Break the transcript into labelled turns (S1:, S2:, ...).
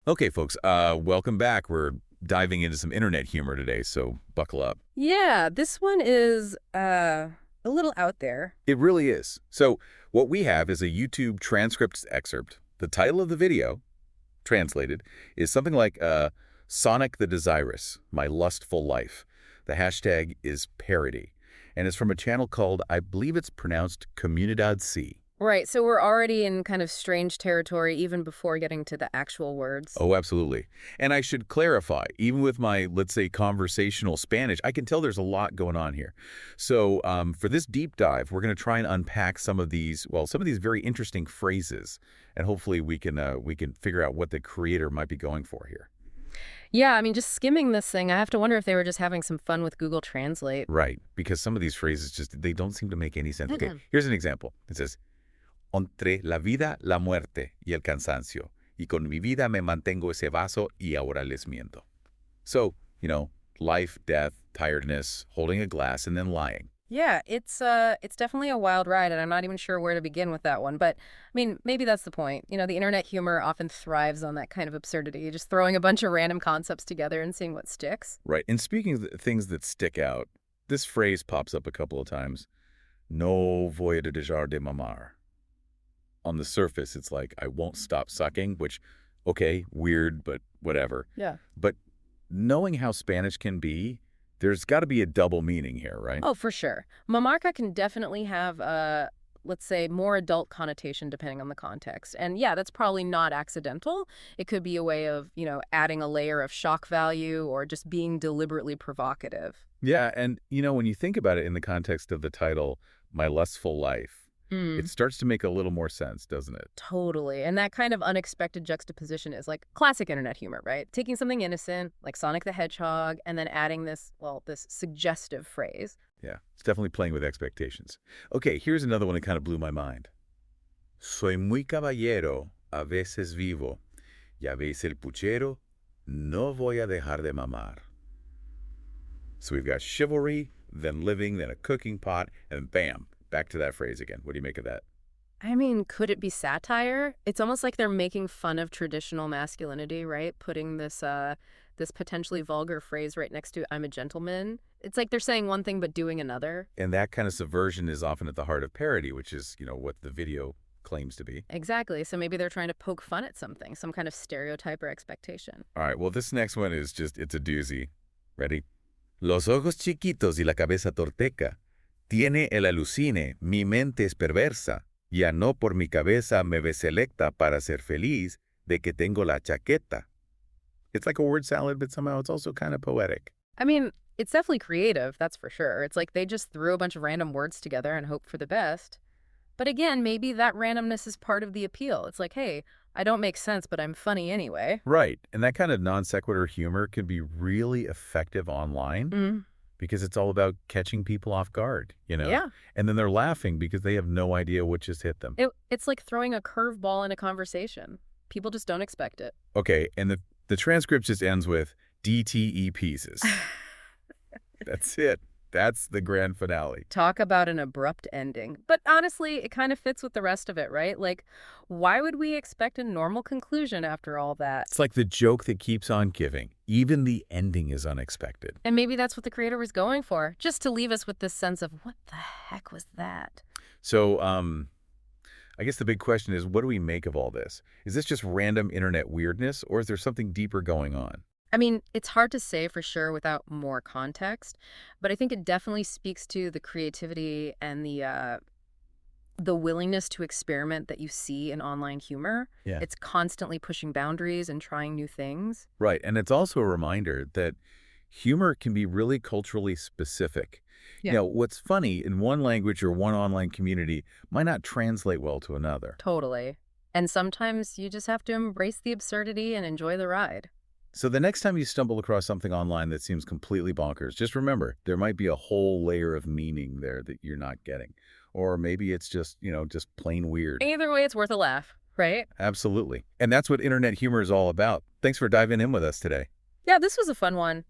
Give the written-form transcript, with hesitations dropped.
S1: Okay, folks, welcome back. We're diving into some internet humor today, so buckle up.
S2: Yeah, this one is a little out there.
S1: It really is. So what we have is a YouTube transcript excerpt. The title of the video, translated, is something like Sonic the Desirous, My Lustful Life. The hashtag is parody, and it's from a channel called, I believe it's pronounced Comunidad C.
S2: Right, so we're already in kind of strange territory even before getting to the actual words.
S1: Oh, absolutely. And I should clarify, even with my, let's say, conversational Spanish, I can tell there's a lot going on here. So for this deep dive, we're going to try and unpack some of these, well, some of these very interesting phrases, and hopefully we can figure out what the creator might be going for here.
S2: Yeah, I mean, just skimming this thing, I have to wonder if they were just having some fun with Google Translate.
S1: Right, because some of these phrases just, they don't seem to make any sense. Okay, here's an example. It says, entre la vida, la muerte y el cansancio. Y con mi vida me mantengo ese vaso y ahora les miento. So, life, death, tiredness, holding a glass, and then lying.
S2: Yeah, it's definitely a wild ride, and I'm not even sure where to begin with that one. But I mean, maybe that's the point. The internet humor often thrives on that kind of absurdity, just throwing a bunch of random concepts together and seeing what sticks.
S1: Right. And speaking of things that stick out, this phrase pops up a couple of times. No voy a dejar de mamar. On the surface, it's like, I won't stop sucking, which, okay, weird, but whatever.
S2: Yeah.
S1: But knowing how Spanish can be, there's got to be a double meaning here, right?
S2: Oh, for sure. Mamarca can definitely have a, let's say, more adult connotation depending on the context. And yeah, that's probably not accidental. It could be a way of, adding a layer of shock value or just being deliberately provocative.
S1: Yeah, and when you think about it in the context of the title, My Lustful Life, it
S2: Mm,
S1: starts to make a little more sense, doesn't it?
S2: totally. And that kind of unexpected juxtaposition is like classic internet humor, right? Taking something innocent, like Sonic the Hedgehog, and then adding this, well, this suggestive phrase.
S1: Yeah, it's definitely playing with expectations. Okay, here's another one that kind of blew my mind. Soy muy caballero, a veces vivo. Ya veis el puchero, no voy a dejar de mamar. So we've got chivalry, then living, then a cooking pot, and bam, back to that phrase again. What do you make of that?
S2: I mean, could it be satire? It's almost like they're making fun of traditional masculinity, right? Putting this potentially vulgar phrase right next to "I'm a gentleman." It's like they're saying one thing but doing another.
S1: And that kind of subversion is often at the heart of parody, which is, what the video claims to be.
S2: Exactly. So maybe they're trying to poke fun at something, some kind of stereotype or expectation.
S1: All right, well, this next one is just, it's a doozy. Ready? Los ojos chiquitos y la cabeza torteca. Tiene el alucine, mi mente es perversa. Ya no por mi cabeza me ve selecta para ser feliz de que tengo la chaqueta. It's like a word salad, but somehow it's also kind of poetic.
S2: I mean, it's definitely creative, that's for sure. It's like they just threw a bunch of random words together and hoped for the best. But again, maybe that randomness is part of the appeal. It's like, hey, I don't make sense, but I'm funny anyway.
S1: Right, and that kind of non sequitur humor can be really effective online
S2: Mm,
S1: because it's all about catching people off guard.
S2: yeah.
S1: And then they're laughing because they have no idea what just hit them.
S2: It's like throwing a curveball in a conversation. People just don't expect it.
S1: Okay, and the transcript just ends with DTE pieces. That's it. That's the grand finale.
S2: Talk about an abrupt ending. But honestly, it kind of fits with the rest of it, right? Like, why would we expect a normal conclusion after all that?
S1: It's like the joke that keeps on giving. Even the ending is unexpected.
S2: And maybe that's what the creator was going for, just to leave us with this sense of, what the heck was that?
S1: So, I guess the big question is, what do we make of all this? Is this just random internet weirdness, or is there something deeper going on?
S2: I mean, it's hard to say for sure without more context, but I think it definitely speaks to the creativity and the willingness to experiment that you see in online humor.
S1: Yeah.
S2: It's constantly pushing boundaries and trying new things.
S1: Right, and it's also a reminder that humor can be really culturally specific.
S2: Yeah.
S1: What's funny in one language or one online community might not translate well to another.
S2: Totally. And sometimes you just have to embrace the absurdity and enjoy the ride.
S1: So the next time you stumble across something online that seems completely bonkers, just remember, there might be a whole layer of meaning there that you're not getting. Or maybe it's just plain weird.
S2: Either way, it's worth a laugh, right?
S1: Absolutely. And that's what internet humor is all about. Thanks for diving in with us today.
S2: Yeah, this was a fun one.